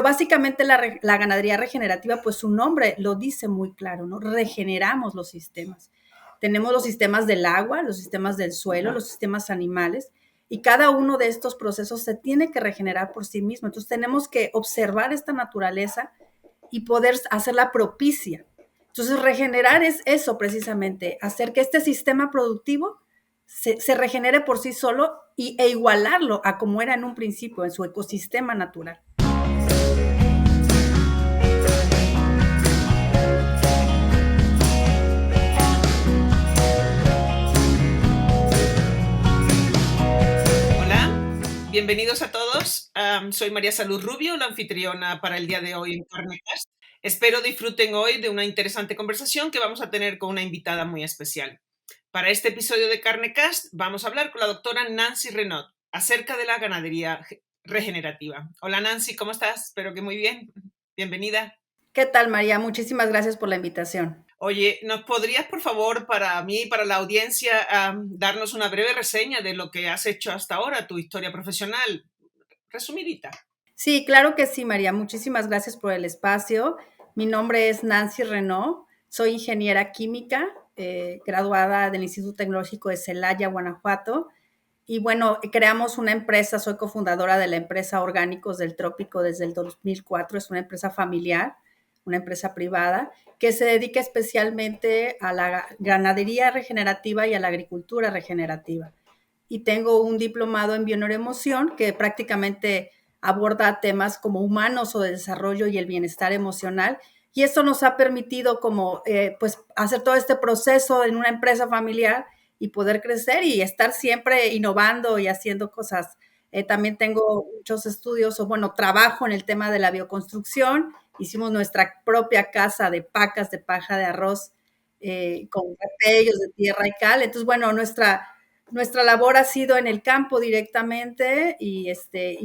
Básicamente la ganadería regenerativa, pues su nombre lo dice muy claro, ¿no? Regeneramos los sistemas. Tenemos los sistemas del agua, los sistemas del suelo, los sistemas animales, y cada uno de estos procesos se tiene que regenerar por sí mismo. Entonces tenemos que observar esta naturaleza y poder hacerla propicia. Entonces regenerar es eso precisamente, hacer que este sistema productivo se regenere por sí solo e igualarlo a como era en un principio, en su ecosistema natural. Hola, bienvenidos a todos. Soy María Salud Rubio, la anfitriona para el día de hoy en Carnecast. Espero disfruten hoy de una interesante conversación que vamos a tener con una invitada muy especial. Para este episodio de Carnecast vamos a hablar con la doctora Nancy Renaud acerca de la ganadería regenerativa. Hola Nancy, ¿cómo estás? Espero que muy bien. Bienvenida. ¿Qué tal, María? Muchísimas gracias por la invitación. Oye, ¿nos podrías, por favor, para mí y para la audiencia, darnos una breve reseña de lo que has hecho hasta ahora, tu historia profesional? Resumidita. Sí, claro que sí, María. Muchísimas gracias por el espacio. Mi nombre es Nancy Renaud. Soy ingeniera química, graduada del Instituto Tecnológico de Celaya, Guanajuato. Y bueno, creamos una empresa, soy cofundadora de la empresa Orgánicos del Trópico desde el 2004. Es una empresa familiar, una empresa privada, que se dedica especialmente a la ganadería regenerativa y a la agricultura regenerativa. Y tengo un diplomado en bioneuroemoción que prácticamente aborda temas como humanos o de desarrollo y el bienestar emocional. Y esto nos ha permitido como pues hacer todo este proceso en una empresa familiar y poder crecer y estar siempre innovando y haciendo cosas. También tengo muchos estudios, o bueno, trabajo en el tema de la bioconstrucción. Hicimos nuestra propia casa de pacas de paja de arroz con repellos de tierra y cal. Entonces, bueno, nuestra labor ha sido en el campo directamente y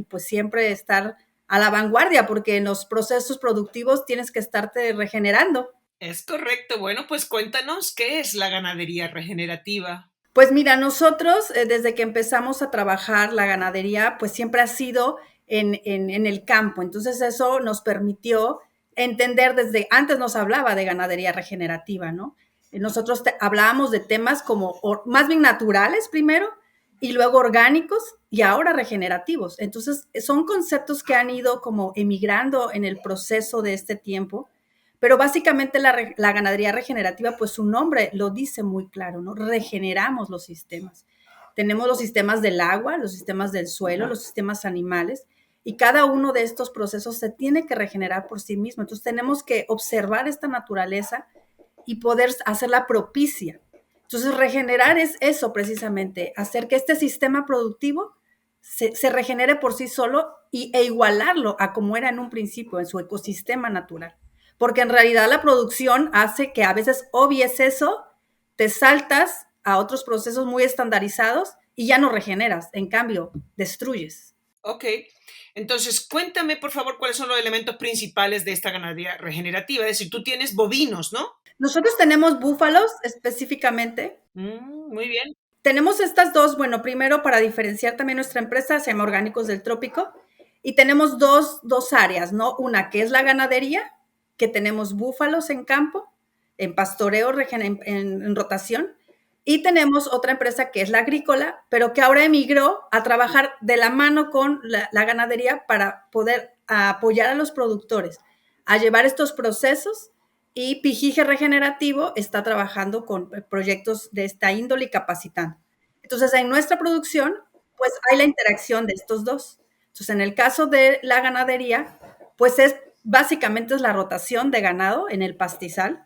pues siempre estar a la vanguardia, porque en los procesos productivos tienes que estarte regenerando. Es correcto. Bueno, pues cuéntanos qué es la ganadería regenerativa. Pues mira, nosotros desde que empezamos a trabajar la ganadería, pues siempre ha sido en el campo. Entonces eso nos permitió entender desde antes nos hablaba de ganadería regenerativa, ¿no? Nosotros hablábamos de temas como más bien naturales primero y luego orgánicos y ahora regenerativos. Entonces son conceptos que han ido como emigrando en el proceso de este tiempo, pero básicamente la ganadería regenerativa, pues su nombre lo dice muy claro, ¿no? Regeneramos los sistemas. Tenemos los sistemas del agua, los sistemas del suelo, los sistemas animales, y cada uno de estos procesos se tiene que regenerar por sí mismo. Entonces tenemos que observar esta naturaleza y poder hacerla propicia. Entonces regenerar es eso precisamente, hacer que este sistema productivo se regenere por sí solo e igualarlo a como era en un principio, en su ecosistema natural. Porque en realidad la producción hace que a veces obvies eso, te saltas a otros procesos muy estandarizados y ya no regeneras, en cambio, destruyes. Ok. Entonces, cuéntame, por favor, cuáles son los elementos principales de esta ganadería regenerativa. Es decir, tú tienes bovinos, ¿no? Nosotros tenemos búfalos específicamente. Muy bien. Tenemos estas dos, bueno, primero para diferenciar también nuestra empresa, se llama Orgánicos del Trópico, y tenemos dos áreas, ¿no? Una que es la ganadería, que tenemos búfalos en campo, en pastoreo, en rotación, y tenemos otra empresa que es la agrícola, pero que ahora emigró a trabajar de la mano con la ganadería para poder apoyar a los productores a llevar estos procesos, y Pijije Regenerativo está trabajando con proyectos de esta índole y capacitando. Entonces, en nuestra producción, pues hay la interacción de estos dos. Entonces, en el caso de la ganadería, pues básicamente es la rotación de ganado en el pastizal.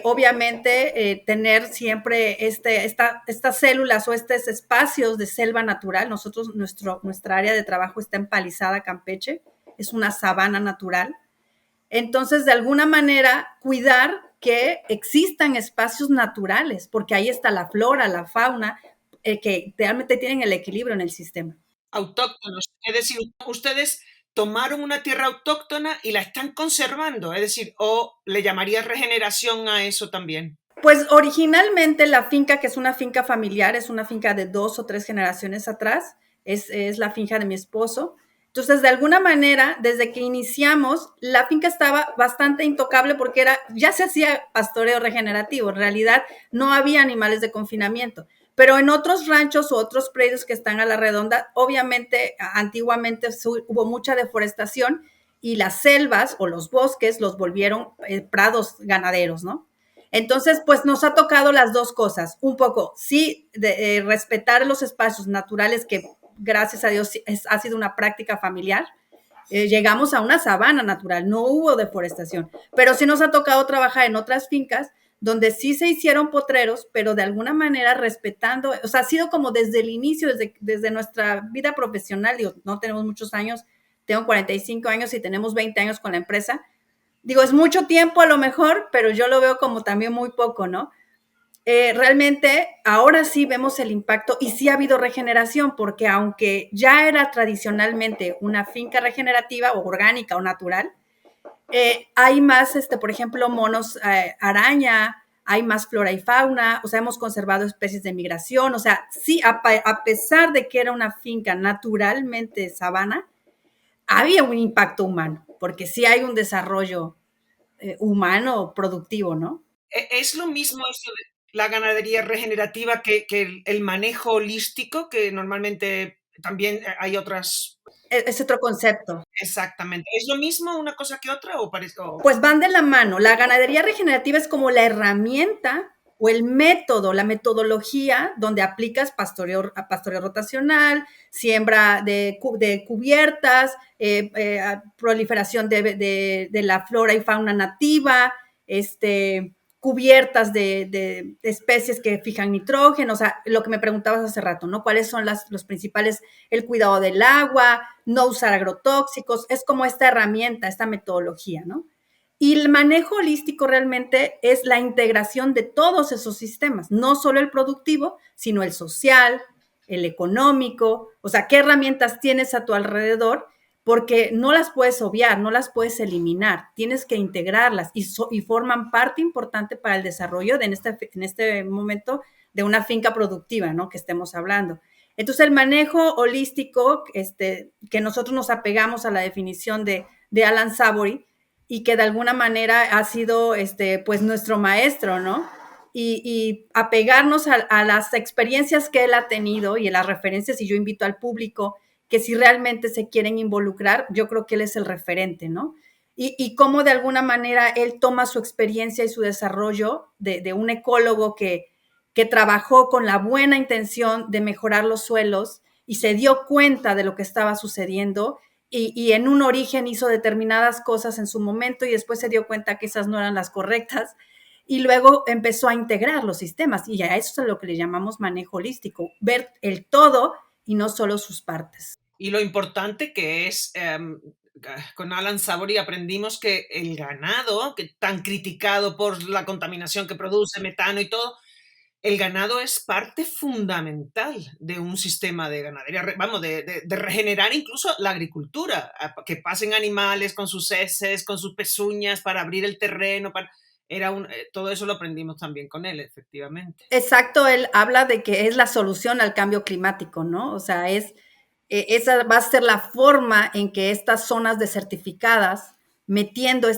Obviamente, tener siempre estas células o estos espacios de selva natural. Nuestra área de trabajo está en Palizada, Campeche, es una sabana natural. Entonces, de alguna manera, cuidar que existan espacios naturales, porque ahí está la flora, la fauna, que realmente tienen el equilibrio en el sistema. Autóctonos. Es decir, ustedes tomaron una tierra autóctona y la están conservando. Es decir, o le llamaría regeneración a eso también. Pues originalmente la finca, que es una finca familiar, es una finca de 2 o 3 generaciones atrás, es la finca de mi esposo. Entonces, de alguna manera, desde que iniciamos, la finca estaba bastante intocable porque ya se hacía pastoreo regenerativo. En realidad, no había animales de confinamiento. Pero en otros ranchos o otros predios que están a la redonda, obviamente, antiguamente hubo mucha deforestación y las selvas o los bosques los volvieron prados ganaderos, ¿no? Entonces, pues nos ha tocado las dos cosas. Un poco, sí, respetar los espacios naturales que, gracias a Dios, ha sido una práctica familiar. Llegamos a una sabana natural, no hubo deforestación, pero sí nos ha tocado trabajar en otras fincas donde sí se hicieron potreros, pero de alguna manera respetando, o sea, ha sido como desde el inicio, desde nuestra vida profesional, digo, no tenemos muchos años, tengo 45 años y tenemos 20 años con la empresa. Digo, es mucho tiempo a lo mejor, pero yo lo veo como también muy poco, ¿no? Realmente ahora sí vemos el impacto y sí ha habido regeneración, porque aunque ya era tradicionalmente una finca regenerativa o orgánica o natural, hay más, por ejemplo, monos araña, hay más flora y fauna, o sea, hemos conservado especies de migración, o sea, sí, a pesar de que era una finca naturalmente sabana, había un impacto humano, porque sí hay un desarrollo humano productivo, ¿no? ¿Es lo mismo eso de la ganadería regenerativa que el manejo holístico, que normalmente también hay otras? Es otro concepto. Exactamente. ¿Es lo mismo una cosa que otra o parece? Pues van de la mano. La ganadería regenerativa es como la herramienta o el método, la metodología donde aplicas pastoreo rotacional, siembra de cubiertas, proliferación de la flora y fauna nativa, cubiertas de especies que fijan nitrógeno, o sea, lo que me preguntabas hace rato, ¿no? ¿Cuáles son los principales? El cuidado del agua, no usar agrotóxicos, es como esta herramienta, esta metodología, ¿no? Y el manejo holístico realmente es la integración de todos esos sistemas, no solo el productivo, sino el social, el económico, o sea, qué herramientas tienes a tu alrededor, porque no las puedes obviar, no las puedes eliminar, tienes que integrarlas y forman parte importante para el desarrollo en este momento de una finca productiva, ¿no? Que estemos hablando. Entonces, el manejo holístico, que nosotros nos apegamos a la definición de Alan Savory, y que de alguna manera ha sido pues nuestro maestro, ¿no? Y apegarnos a las experiencias que él ha tenido y a las referencias, y yo invito al público que si realmente se quieren involucrar, yo creo que él es el referente, ¿no? Y cómo de alguna manera él toma su experiencia y su desarrollo de un ecólogo que trabajó con la buena intención de mejorar los suelos y se dio cuenta de lo que estaba sucediendo y en un origen hizo determinadas cosas en su momento y después se dio cuenta que esas no eran las correctas y luego empezó a integrar los sistemas y a eso es a lo que le llamamos manejo holístico, ver el todo y no solo sus partes. Y lo importante que es, con Alan Savory aprendimos que el ganado, que tan criticado por la contaminación que produce, metano y todo, el ganado es parte fundamental de un sistema de ganadería, vamos, de regenerar incluso la agricultura, que pasen animales con sus heces, con sus pezuñas para abrir el terreno, todo eso lo aprendimos también con él, efectivamente. Exacto, él habla de que es la solución al cambio climático, ¿no? O sea, esa va a ser la forma en que estas zonas desertificadas, metiendo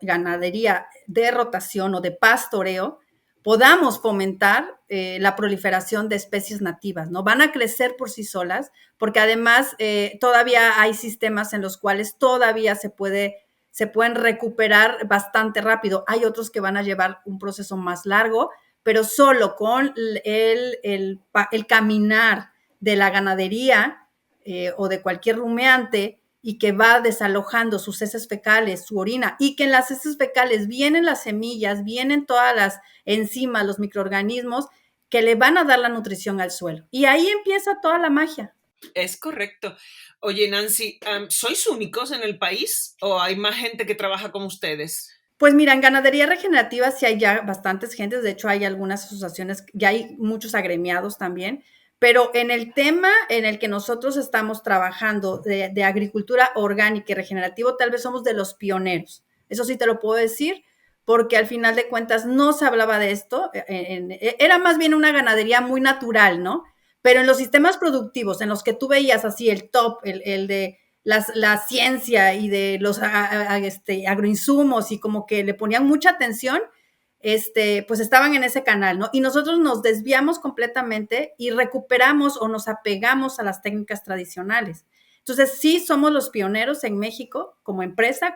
ganadería de rotación o de pastoreo, podamos fomentar la proliferación de especies nativas, ¿no? Van a crecer por sí solas, porque además todavía hay sistemas en los cuales todavía se pueden recuperar bastante rápido. Hay otros que van a llevar un proceso más largo, pero solo con el caminar de la ganadería o de cualquier rumiante y que va desalojando sus heces fecales, su orina, y que en las heces fecales vienen las semillas, vienen todas las enzimas, los microorganismos que le van a dar la nutrición al suelo. Y ahí empieza toda la magia. Es correcto. Oye, Nancy, ¿sois únicos en el país o hay más gente que trabaja como ustedes? Pues mira, en ganadería regenerativa sí hay ya bastantes gentes, de hecho hay algunas asociaciones, ya hay muchos agremiados también, pero en el tema en el que nosotros estamos trabajando de agricultura orgánica y regenerativo, tal vez somos de los pioneros. Eso sí te lo puedo decir, porque al final de cuentas no se hablaba de esto, era más bien una ganadería muy natural, ¿no? Pero en los sistemas productivos, en los que tú veías así el top, la ciencia y de los agroinsumos y como que le ponían mucha atención, pues estaban en ese canal, ¿no? Y nosotros nos desviamos completamente y recuperamos o nos apegamos a las técnicas tradicionales. Entonces, sí somos los pioneros en México como empresa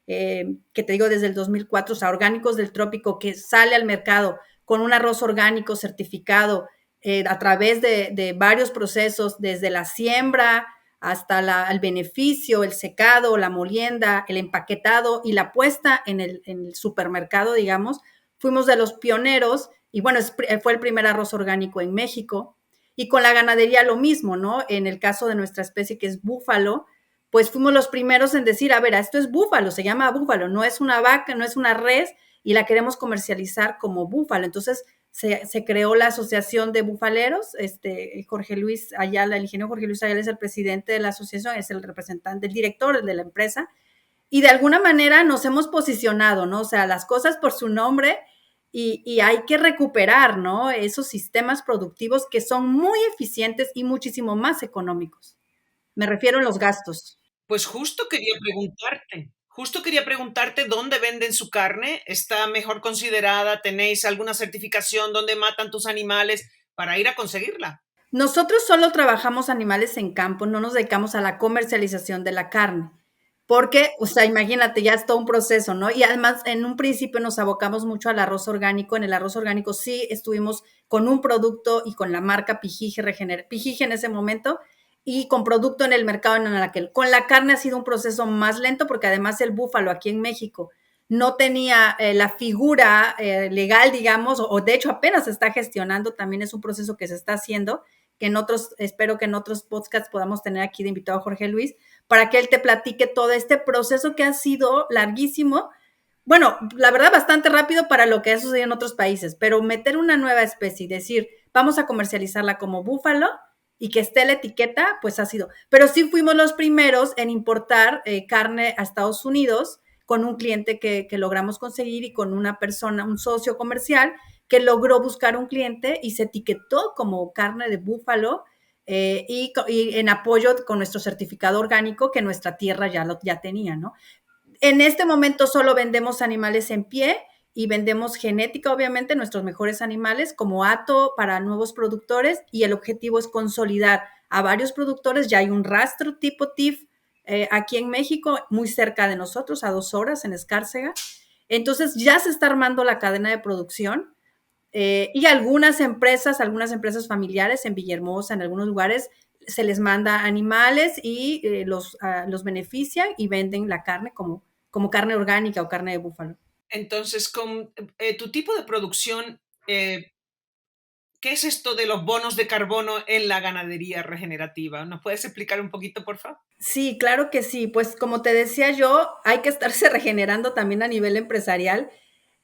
que te digo desde el 2004, o sea, Orgánicos del Trópico, que sale al mercado con un arroz orgánico certificado a través de varios procesos, desde la siembra hasta el beneficio, el secado, la molienda, el empaquetado y la puesta en el supermercado, digamos. Fuimos de los pioneros y bueno, fue el primer arroz orgánico en México. Y con la ganadería lo mismo, ¿no? En el caso de nuestra especie que es búfalo, pues fuimos los primeros en decir, a ver, esto es búfalo, se llama búfalo, no es una vaca, no es una res y la queremos comercializar como búfalo. Entonces se creó la Asociación de Bufaleros, Jorge Luis Ayala, el ingeniero Jorge Luis Ayala es el presidente de la asociación, es el representante, el director de la empresa, y de alguna manera nos hemos posicionado, ¿no? O sea, las cosas por su nombre y hay que recuperar, ¿no? Esos sistemas productivos que son muy eficientes y muchísimo más económicos. Me refiero a los gastos. Pues justo quería preguntarte dónde venden su carne. ¿Está mejor considerada? ¿Tenéis alguna certificación donde matan tus animales para ir a conseguirla? Nosotros solo trabajamos animales en campo, no nos dedicamos a la comercialización de la carne, porque, o sea, imagínate, ya es todo un proceso, ¿no? Y además, en un principio nos abocamos mucho al arroz orgánico. En el arroz orgánico sí estuvimos con un producto y con la marca Pijije en ese momento, y con producto en el mercado en aquel. Con la carne ha sido un proceso más lento, porque además el búfalo aquí en México no tenía la figura legal, digamos, o de hecho apenas se está gestionando, también es un proceso que se está haciendo, que espero que en otros podcasts podamos tener aquí de invitado a Jorge Luis, para que él te platique todo este proceso que ha sido larguísimo. Bueno, la verdad, bastante rápido para lo que ha sucedido en otros países, pero meter una nueva especie y decir, vamos a comercializarla como búfalo y que esté la etiqueta, pues ha sido. Pero sí fuimos los primeros en importar carne a Estados Unidos con un cliente que logramos conseguir y con una persona, un socio comercial que logró buscar un cliente y se etiquetó como carne de búfalo y en apoyo con nuestro certificado orgánico que nuestra tierra ya tenía, ¿no? En este momento solo vendemos animales en pie y vendemos genética, obviamente, nuestros mejores animales como hato para nuevos productores y el objetivo es consolidar a varios productores. Ya hay un rastro tipo TIF aquí en México, muy cerca de nosotros, a 2 horas en Escárcega. Entonces ya se está armando la cadena de producción y algunas empresas familiares en Villahermosa, en algunos lugares, se les manda animales y los benefician y venden la carne como carne orgánica o carne de búfalo. Entonces, con tu tipo de producción, ¿qué es esto de los bonos de carbono en la ganadería regenerativa? ¿Nos puedes explicar un poquito, por favor? Sí, claro que sí. Pues como te decía yo, hay que estarse regenerando también a nivel empresarial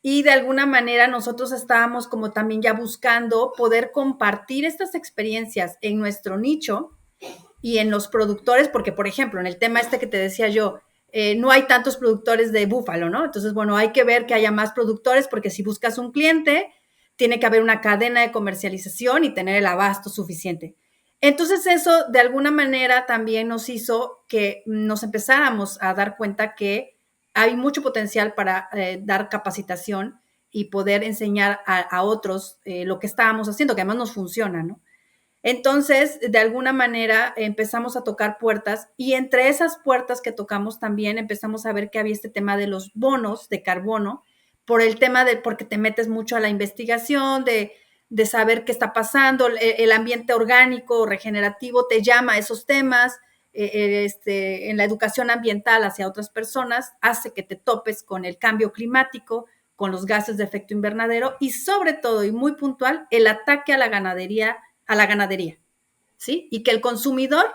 y de alguna manera nosotros estábamos como también ya buscando poder compartir estas experiencias en nuestro nicho y en los productores, porque por ejemplo, en el tema que te decía yo, no hay tantos productores de búfalo, ¿no? Entonces, bueno, hay que ver que haya más productores porque si buscas un cliente, tiene que haber una cadena de comercialización y tener el abasto suficiente. Entonces, eso de alguna manera también nos hizo que nos empezáramos a dar cuenta que hay mucho potencial para dar capacitación y poder enseñar a otros lo que estábamos haciendo, que además nos funciona, ¿no? Entonces, de alguna manera empezamos a tocar puertas y entre esas puertas que tocamos también empezamos a ver que había este tema de los bonos de carbono por el tema porque te metes mucho a la investigación de saber qué está pasando, el ambiente orgánico, regenerativo te llama a esos temas, en la educación ambiental hacia otras personas, hace que te topes con el cambio climático, con los gases de efecto invernadero y sobre todo y muy puntual, el ataque a la ganadería, ¿sí? Y que el consumidor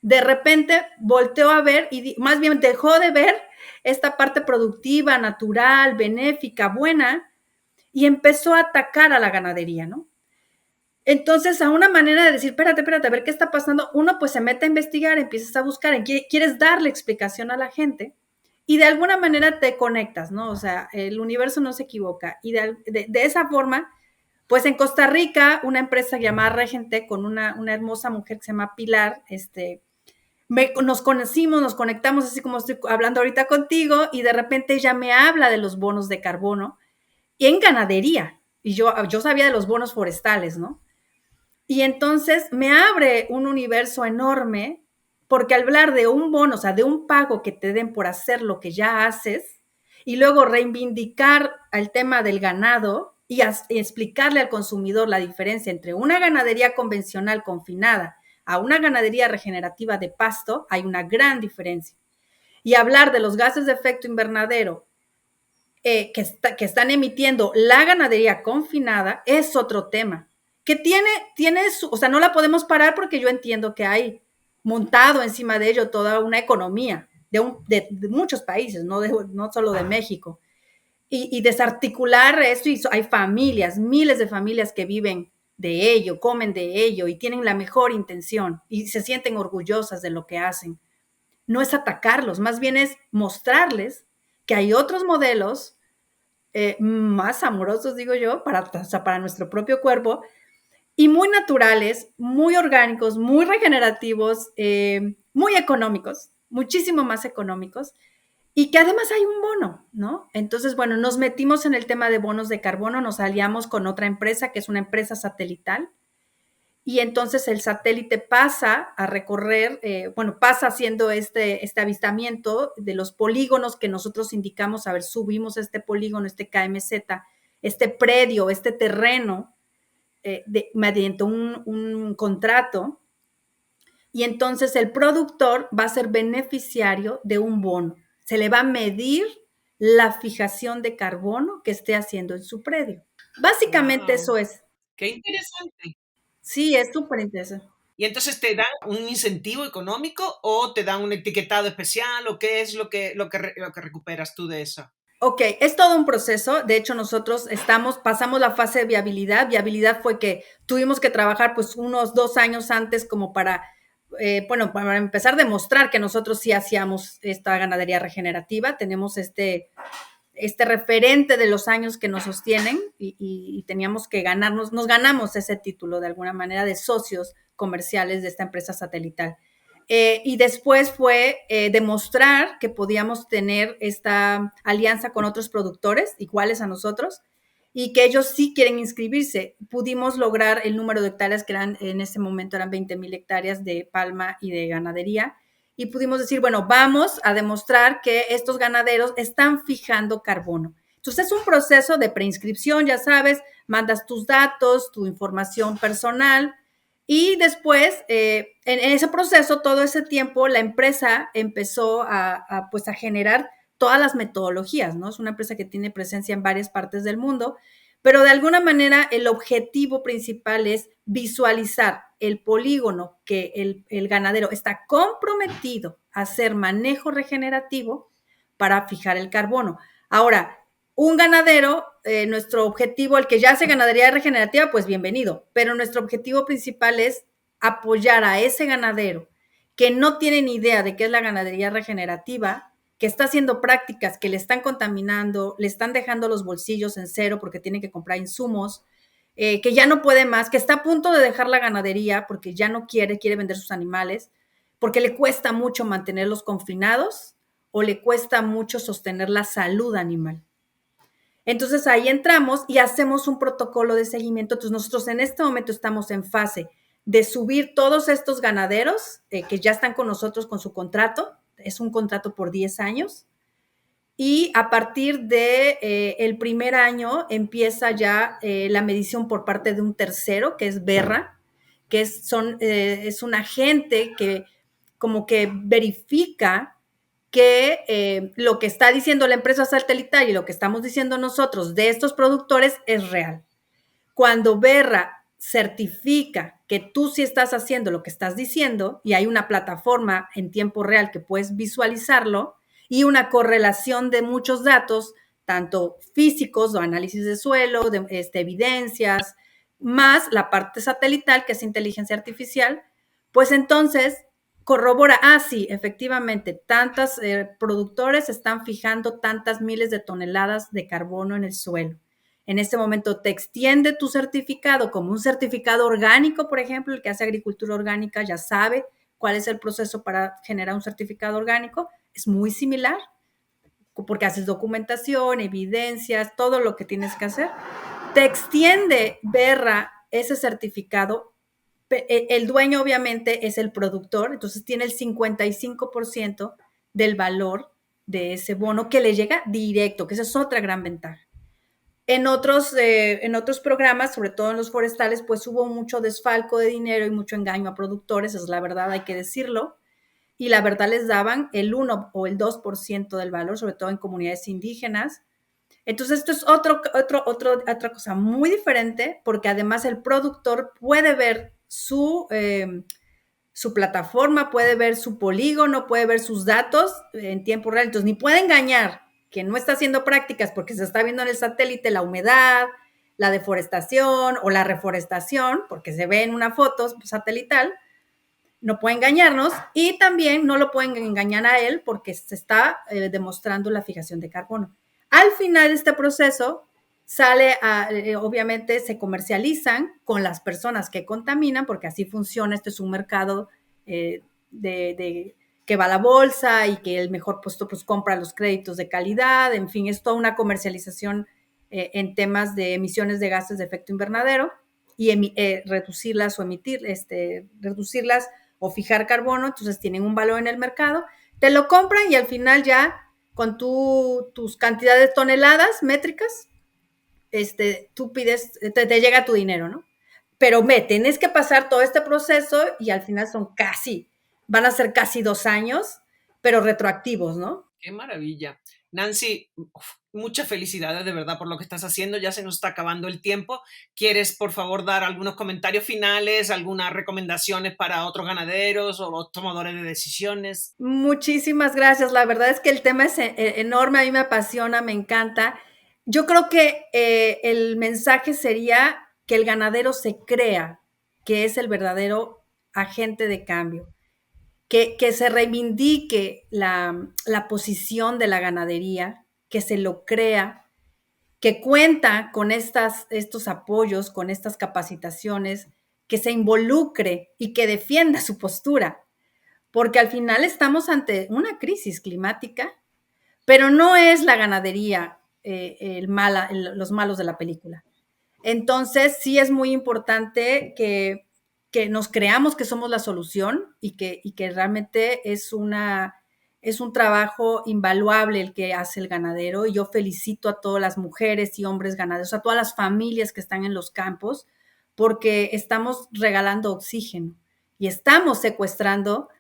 de repente volteó a ver y más bien dejó de ver esta parte productiva, natural, benéfica, buena, y empezó a atacar a la ganadería, ¿no? Entonces, a una manera de decir, espérate, a ver qué está pasando, uno pues se mete a investigar, empiezas a buscar, quieres darle explicación a la gente y de alguna manera te conectas, ¿no? O sea, el universo no se equivoca y de esa forma pues en Costa Rica, una empresa llamada Regente con una hermosa mujer que se llama Pilar, Nos conocimos, nos conectamos así como estoy hablando ahorita contigo y de repente ella me habla de los bonos de carbono y en ganadería. Y yo sabía de los bonos forestales, ¿no? Y entonces me abre un universo enorme porque al hablar de un bono, o sea, de un pago que te den por hacer lo que ya haces y luego reivindicar el tema del ganado y explicarle al consumidor la diferencia entre una ganadería convencional confinada a una ganadería regenerativa de pasto, hay una gran diferencia. Y hablar de los gases de efecto invernadero que están emitiendo la ganadería confinada es otro tema, que o sea, no la podemos parar porque yo entiendo que hay montado encima de ello toda una economía de muchos países, no solo de México. Y desarticular esto, y hay familias, miles de familias que viven de ello, comen de ello y tienen la mejor intención y se sienten orgullosas de lo que hacen. No es atacarlos, más bien es mostrarles que hay otros modelos más amorosos, digo yo, o sea, para nuestro propio cuerpo, y muy naturales, muy orgánicos, muy regenerativos, muy económicos, muchísimo más económicos, y que además hay un bono, ¿no? Entonces, bueno, nos metimos en el tema de bonos de carbono, nos aliamos con otra empresa, que es una empresa satelital, y entonces el satélite pasa a recorrer, pasa haciendo este avistamiento de los polígonos que nosotros indicamos, a ver, subimos este polígono, este KMZ, este predio, este terreno, mediante un contrato, y entonces el productor va a ser beneficiario de un bono. Se le va a medir la fijación de carbono que esté haciendo en su predio. Básicamente Wow, eso es. qué interesante. Sí, es súper interesante. ¿Y entonces te dan un incentivo económico o te dan un etiquetado especial o qué es lo que recuperas tú de eso? Ok, es todo un proceso. De hecho, nosotros pasamos la fase de viabilidad. Viabilidad fue que tuvimos que trabajar pues unos 2 años antes como para empezar a demostrar que nosotros sí hacíamos esta ganadería regenerativa. Tenemos este referente de los años que nos sostienen y teníamos que nos ganamos ese título de alguna manera de socios comerciales de esta empresa satelital. Y después fue demostrar que podíamos tener esta alianza con otros productores iguales a nosotros y que ellos sí quieren inscribirse. Pudimos lograr el número de hectáreas que en ese momento eran 20,000 hectáreas de palma y de ganadería y pudimos decir, bueno, vamos a demostrar que estos ganaderos están fijando carbono. Entonces es un proceso de preinscripción, ya sabes, mandas tus datos, tu información personal y después, en ese proceso, todo ese tiempo, la empresa empezó pues a generar todas las metodologías, ¿no? Es una empresa que tiene presencia en varias partes del mundo, pero de alguna manera el objetivo principal es visualizar el polígono que el ganadero está comprometido a hacer manejo regenerativo para fijar el carbono. Ahora, un ganadero, nuestro objetivo, el que ya hace ganadería regenerativa, pues bienvenido, pero nuestro objetivo principal es apoyar a ese ganadero que no tiene ni idea de qué es la ganadería regenerativa, que está haciendo prácticas que le están contaminando, le están dejando los bolsillos en cero porque tiene que comprar insumos, que ya no puede más, que está a punto de dejar la ganadería porque ya no quiere vender sus animales, porque le cuesta mucho mantenerlos confinados o le cuesta mucho sostener la salud animal. Entonces ahí entramos y hacemos un protocolo de seguimiento. Entonces nosotros en este momento estamos en fase de subir todos estos ganaderos que ya están con nosotros con su contrato. Es un contrato por 10 años. Y a partir de el primer año empieza ya la medición por parte de un tercero, que es Berra, que es un agente que como que verifica que lo que está diciendo la empresa satelital y lo que estamos diciendo nosotros de estos productores es real. Cuando Berra certifica que tú sí estás haciendo lo que estás diciendo y hay una plataforma en tiempo real que puedes visualizarlo y una correlación de muchos datos, tanto físicos o análisis de suelo, de evidencias, más la parte satelital, que es inteligencia artificial, pues entonces corrobora, sí, efectivamente, tantos productores están fijando tantas miles de toneladas de carbono en el suelo. En este momento te extiende tu certificado como un certificado orgánico, por ejemplo, el que hace agricultura orgánica ya sabe cuál es el proceso para generar un certificado orgánico. Es muy similar, porque haces documentación, evidencias, todo lo que tienes que hacer. Te extiende Berra ese certificado. El dueño obviamente es el productor, entonces tiene el 55% del valor de ese bono que le llega directo, que esa es otra gran ventaja. En otros programas, sobre todo en los forestales, pues hubo mucho desfalco de dinero y mucho engaño a productores, es la verdad, hay que decirlo. Y la verdad les daban el 1 o el 2% del valor, sobre todo en comunidades indígenas. Entonces, esto es otra cosa muy diferente, porque además el productor puede ver su plataforma, puede ver su polígono, puede ver sus datos en tiempo real. Entonces, ni puede engañar que no está haciendo prácticas porque se está viendo en el satélite la humedad, la deforestación o la reforestación, porque se ve en una foto satelital. No puede engañarnos, y también no lo pueden engañar a él porque se está demostrando la fijación de carbono. Al final de este proceso obviamente se comercializan con las personas que contaminan, porque así funciona. Este es un mercado que va a la bolsa y que el mejor puesto pues compra los créditos de calidad. En fin, es toda una comercialización en temas de emisiones de gases de efecto invernadero y reducirlas reducirlas o fijar carbono. Entonces tienen un valor en el mercado, te lo compran y al final ya con tus cantidades de toneladas métricas, tú pides, te llega tu dinero, ¿no? Pero tienes que pasar todo este proceso y al final van a ser casi 2 años, pero retroactivos, ¿no? Qué maravilla. Nancy, muchas felicidades de verdad por lo que estás haciendo. Ya se nos está acabando el tiempo. ¿Quieres, por favor, dar algunos comentarios finales, algunas recomendaciones para otros ganaderos o los tomadores de decisiones? Muchísimas gracias. La verdad es que el tema es enorme, a mí me apasiona, me encanta. Yo creo que el mensaje sería que el ganadero se crea que es el verdadero agente de cambio, que se reivindique la posición de la ganadería, que se lo crea, que cuenta con estos apoyos, con estas capacitaciones, que se involucre y que defienda su postura, porque al final estamos ante una crisis climática, pero no es la ganadería los malos de la película. Entonces, sí es muy importante que nos creamos que somos la solución y que realmente es un trabajo invaluable el que hace el ganadero. Y yo felicito a todas las mujeres y hombres ganaderos, a todas las familias que están en los campos, porque estamos regalando oxígeno y estamos secuestrando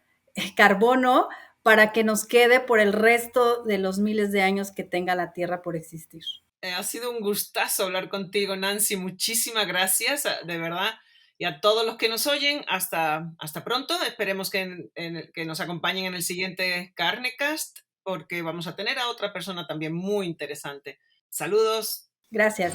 carbono para que nos quede por el resto de los miles de años que tenga la Tierra por existir. Ha sido un gustazo hablar contigo, Nancy. Muchísimas gracias, de verdad. Y a todos los que nos oyen, hasta pronto. Esperemos que nos acompañen en el siguiente Carnecast, porque vamos a tener a otra persona también muy interesante. Saludos. Gracias.